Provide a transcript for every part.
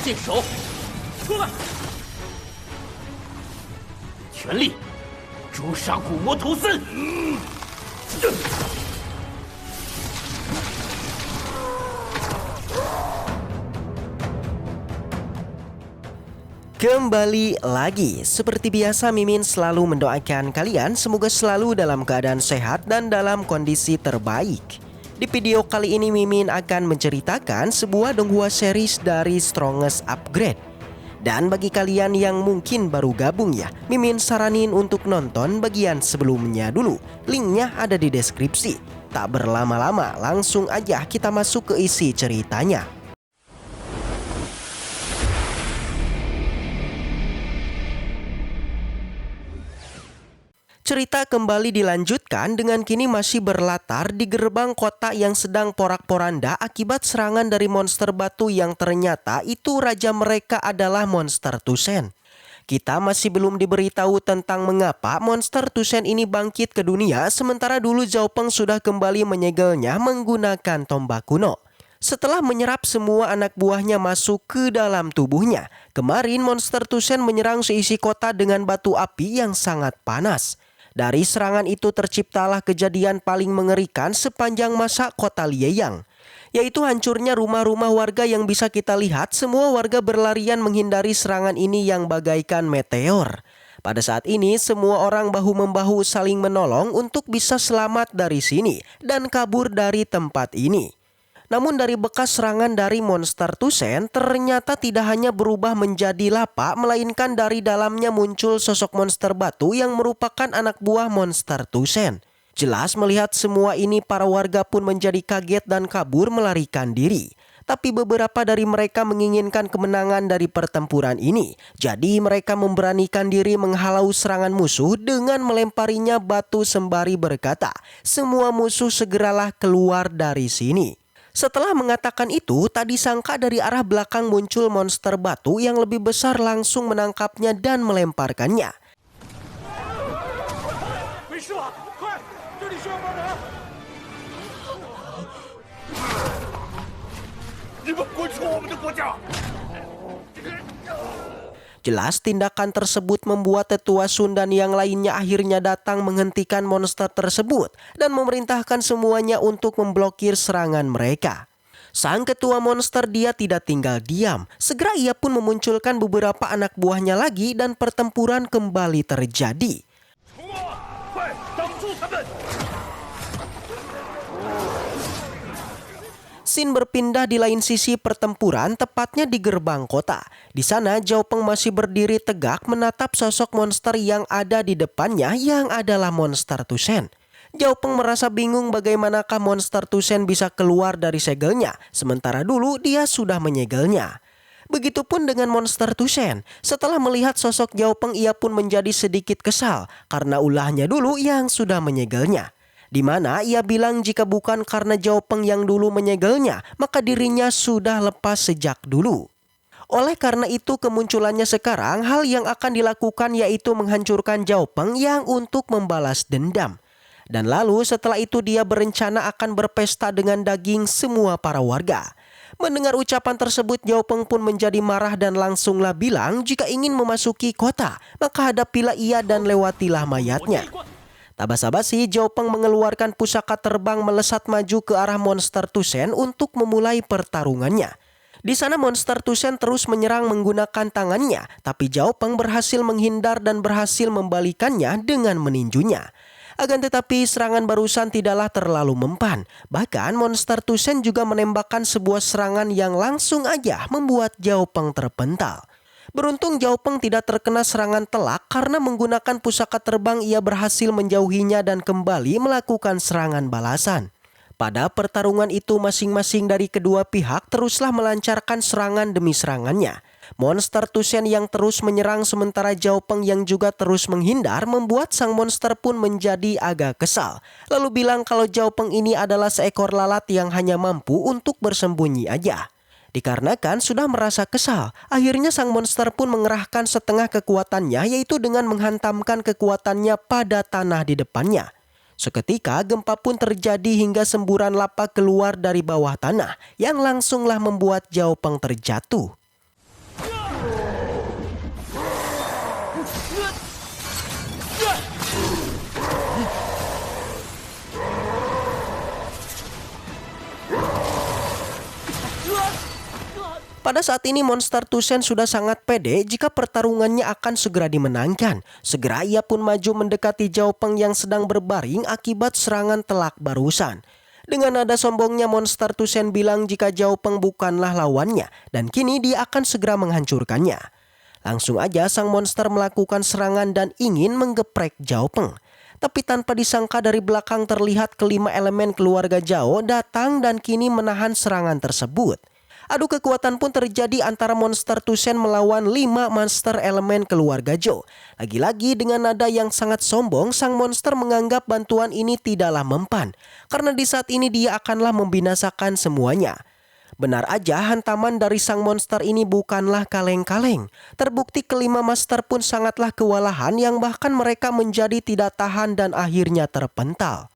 剑手，出来！全力诛杀古魔图森！Kembali lagi, seperti biasa Mimin selalu mendoakan kalian semoga selalu dalam keadaan sehat dan dalam kondisi terbaik. Di video kali ini Mimin akan menceritakan sebuah donghua series dari Strongest Upgrade. Dan bagi kalian yang mungkin baru gabung ya, Mimin saranin untuk nonton bagian sebelumnya dulu. Linknya ada di deskripsi. Tak berlama-lama, langsung aja kita masuk ke isi ceritanya. Cerita kembali dilanjutkan dengan kini masih berlatar di gerbang kota yang sedang porak-poranda akibat serangan dari monster batu yang ternyata itu raja mereka adalah monster Tusen. Kita masih belum diberitahu tentang mengapa monster Tusen ini bangkit ke dunia sementara dulu Zhao Peng sudah kembali menyegelnya menggunakan tombak kuno. Setelah menyerap semua anak buahnya masuk ke dalam tubuhnya, kemarin monster Tusen menyerang seisi kota dengan batu api yang sangat panas. Dari serangan itu terciptalah kejadian paling mengerikan sepanjang masa kota Lieyang, yaitu hancurnya rumah-rumah warga yang bisa kita lihat semua warga berlarian menghindari serangan ini yang bagaikan meteor. Pada saat ini semua orang bahu-membahu saling menolong untuk bisa selamat dari sini dan kabur dari tempat ini. Namun dari bekas serangan dari monster Tusen ternyata tidak hanya berubah menjadi lapa melainkan dari dalamnya muncul sosok monster batu yang merupakan anak buah monster Tusen. Jelas melihat semua ini para warga pun menjadi kaget dan kabur melarikan diri. Tapi beberapa dari mereka menginginkan kemenangan dari pertempuran ini. Jadi mereka memberanikan diri menghalau serangan musuh dengan melemparinya batu sembari berkata, "Semua musuh segeralah keluar dari sini." Setelah mengatakan itu, tadi sangka dari arah belakang muncul monster batu yang lebih besar langsung menangkapnya dan melemparkannya. Jelas tindakan tersebut membuat tetua Sundan yang lainnya akhirnya datang menghentikan monster tersebut dan memerintahkan semuanya untuk memblokir serangan mereka. Sang ketua monster dia tidak tinggal diam. Segera ia pun memunculkan beberapa anak buahnya lagi dan pertempuran kembali terjadi. Scene berpindah di lain sisi pertempuran, tepatnya di gerbang kota. Di sana Zhao Peng masih berdiri tegak menatap sosok monster yang ada di depannya yang adalah monster Tusen. Zhao Peng merasa bingung bagaimanakah monster Tusen bisa keluar dari segelnya, sementara dulu dia sudah menyegelnya. Begitupun dengan monster Tusen. Setelah melihat sosok Zhao Peng ia pun menjadi sedikit kesal karena ulahnya dulu yang sudah menyegelnya. Di mana ia bilang jika bukan karena Zhao Peng yang dulu menyegelnya, maka dirinya sudah lepas sejak dulu. Oleh karena itu kemunculannya sekarang hal yang akan dilakukan yaitu menghancurkan Zhao Peng yang untuk membalas dendam. Dan lalu setelah itu dia berencana akan berpesta dengan daging semua para warga. Mendengar ucapan tersebut Zhao Peng pun menjadi marah dan langsunglah bilang jika ingin memasuki kota, maka hadapilah ia dan lewatilah mayatnya. Tak basa-basi, Zhao Peng mengeluarkan pusaka terbang melesat maju ke arah monster Tusen untuk memulai pertarungannya. Di sana monster Tusen terus menyerang menggunakan tangannya, tapi Zhao Peng berhasil menghindar dan berhasil membalikannya dengan meninjunya. Akan tetapi serangan barusan tidaklah terlalu mempan. Bahkan monster Tusen juga menembakkan sebuah serangan yang langsung aja membuat Zhao Peng terpental. Beruntung Zhao Peng tidak terkena serangan telak karena menggunakan pusaka terbang ia berhasil menjauhinya dan kembali melakukan serangan balasan. Pada pertarungan itu masing-masing dari kedua pihak teruslah melancarkan serangan demi serangannya. Monster Tusen yang terus menyerang sementara Zhao Peng yang juga terus menghindar membuat sang monster pun menjadi agak kesal. Lalu bilang kalau Zhao Peng ini adalah seekor lalat yang hanya mampu untuk bersembunyi aja. Dikarenakan sudah merasa kesal, akhirnya sang monster pun mengerahkan setengah kekuatannya yaitu dengan menghantamkan kekuatannya pada tanah di depannya. Seketika gempa pun terjadi hingga semburan lava keluar dari bawah tanah yang langsunglah membuat Zhao Peng terjatuh. Pada saat ini Monster Tusen sudah sangat pede jika pertarungannya akan segera dimenangkan. Segera ia pun maju mendekati Zhao Peng yang sedang berbaring akibat serangan telak barusan. Dengan nada sombongnya Monster Tusen bilang jika Zhao Peng bukanlah lawannya dan kini dia akan segera menghancurkannya. Langsung aja sang monster melakukan serangan dan ingin menggeprek Zhao Peng. Tapi tanpa disangka dari belakang terlihat kelima elemen keluarga Zhao datang dan kini menahan serangan tersebut. Adu kekuatan pun terjadi antara Monster Tusen melawan 5 monster elemen keluarga Zhao. Lagi-lagi dengan nada yang sangat sombong, sang monster menganggap bantuan ini tidaklah mempan. Karena di saat ini dia akanlah membinasakan semuanya. Benar aja hantaman dari sang monster ini bukanlah kaleng-kaleng. Terbukti kelima master pun sangatlah kewalahan yang bahkan mereka menjadi tidak tahan dan akhirnya terpental.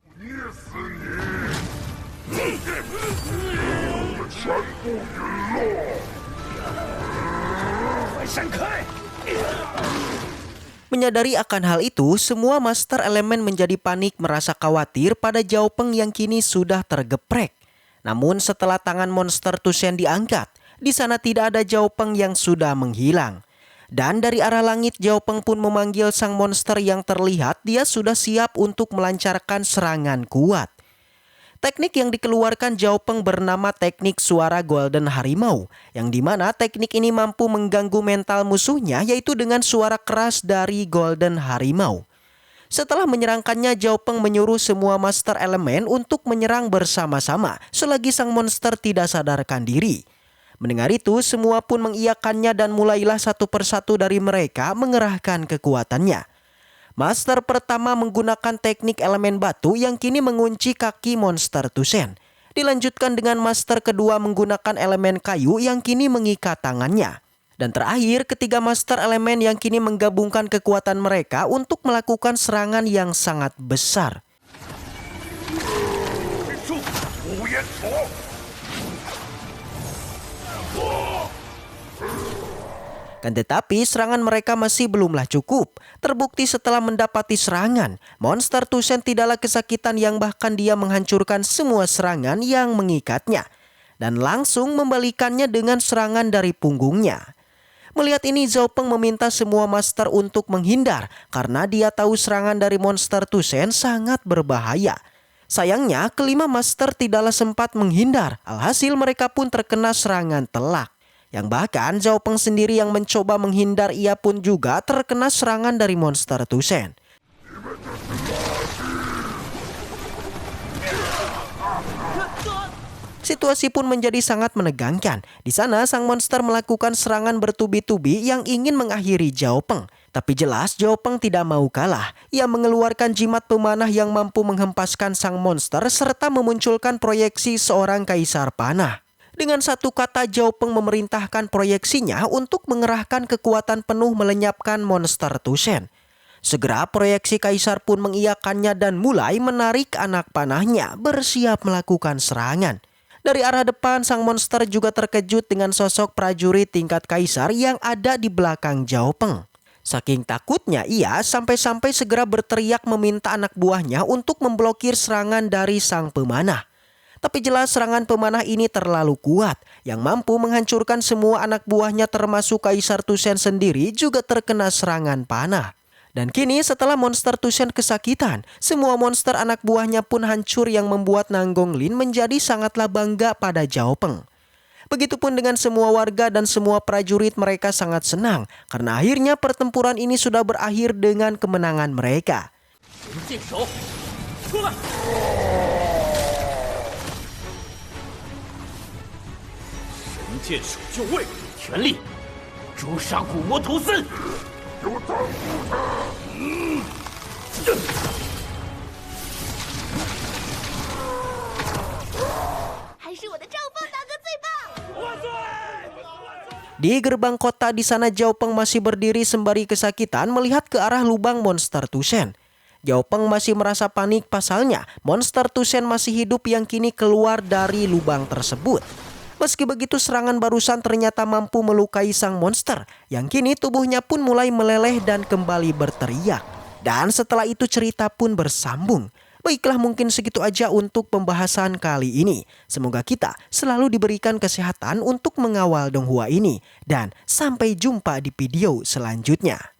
Menyadari akan hal itu, semua master elemen menjadi panik merasa khawatir pada Zhao Peng yang kini sudah tergeprek. Namun setelah tangan Monster Tusen diangkat, di sana tidak ada Zhao Peng yang sudah menghilang. Dan dari arah langit Zhao Peng pun memanggil sang monster yang terlihat dia sudah siap untuk melancarkan serangan kuat. Teknik yang dikeluarkan Zhao Peng bernama teknik suara Golden Harimau, yang dimana teknik ini mampu mengganggu mental musuhnya yaitu dengan suara keras dari Golden Harimau. Setelah menyerangkannya, Zhao Peng menyuruh semua master elemen untuk menyerang bersama-sama selagi sang monster tidak sadarkan diri. Mendengar itu, semua pun mengiyakannya dan mulailah satu persatu dari mereka mengerahkan kekuatannya. Master pertama menggunakan teknik elemen batu yang kini mengunci kaki Monster Tusen. Dilanjutkan dengan master kedua menggunakan elemen kayu yang kini mengikat tangannya. Dan terakhir ketiga master elemen yang kini menggabungkan kekuatan mereka untuk melakukan serangan yang sangat besar. Kan tetapi serangan mereka masih belumlah cukup. Terbukti setelah mendapati serangan, Monster Tusen tidaklah kesakitan yang bahkan dia menghancurkan semua serangan yang mengikatnya. Dan langsung membalikannya dengan serangan dari punggungnya. Melihat ini Zhao Peng meminta semua master untuk menghindar karena dia tahu serangan dari Monster Tusen sangat berbahaya. Sayangnya kelima master tidaklah sempat menghindar, alhasil mereka pun terkena serangan telak. Yang bahkan Zhao Peng sendiri yang mencoba menghindar ia pun juga terkena serangan dari Monster Tusen. Situasi pun menjadi sangat menegangkan. Di sana sang monster melakukan serangan bertubi-tubi yang ingin mengakhiri Zhao Peng. Tapi jelas Zhao Peng tidak mau kalah. Ia mengeluarkan jimat pemanah yang mampu menghempaskan sang monster serta memunculkan proyeksi seorang kaisar panah. Dengan satu kata Zhao Peng memerintahkan proyeksinya untuk mengerahkan kekuatan penuh melenyapkan Monster Tusen. Segera proyeksi kaisar pun mengiyakannya dan mulai menarik anak panahnya bersiap melakukan serangan. Dari arah depan sang monster juga terkejut dengan sosok prajurit tingkat kaisar yang ada di belakang Zhao Peng. Saking takutnya ia sampai-sampai segera berteriak meminta anak buahnya untuk memblokir serangan dari sang pemanah. Tapi jelas serangan pemanah ini terlalu kuat yang mampu menghancurkan semua anak buahnya termasuk Kaisar Tusen sendiri juga terkena serangan panah. Dan kini setelah Monster Tusen kesakitan, semua monster anak buahnya pun hancur yang membuat Nanggonglin menjadi sangatlah bangga pada Zhao Peng. Begitupun dengan semua warga dan semua prajurit mereka sangat senang karena akhirnya pertempuran ini sudah berakhir dengan kemenangan mereka. Di gerbang kota di sana Zhao Peng masih berdiri sembari kesakitan melihat ke arah lubang Monster Tusen. Zhao Peng masih merasa panik pasalnya Monster Tusen masih hidup yang kini keluar dari lubang tersebut. Meski begitu, serangan barusan ternyata mampu melukai sang monster yang kini tubuhnya pun mulai meleleh dan kembali berteriak. Dan setelah itu cerita pun bersambung. Baiklah, mungkin segitu aja untuk pembahasan kali ini. Semoga kita selalu diberikan kesehatan untuk mengawal Donghua ini. Dan sampai jumpa di video selanjutnya.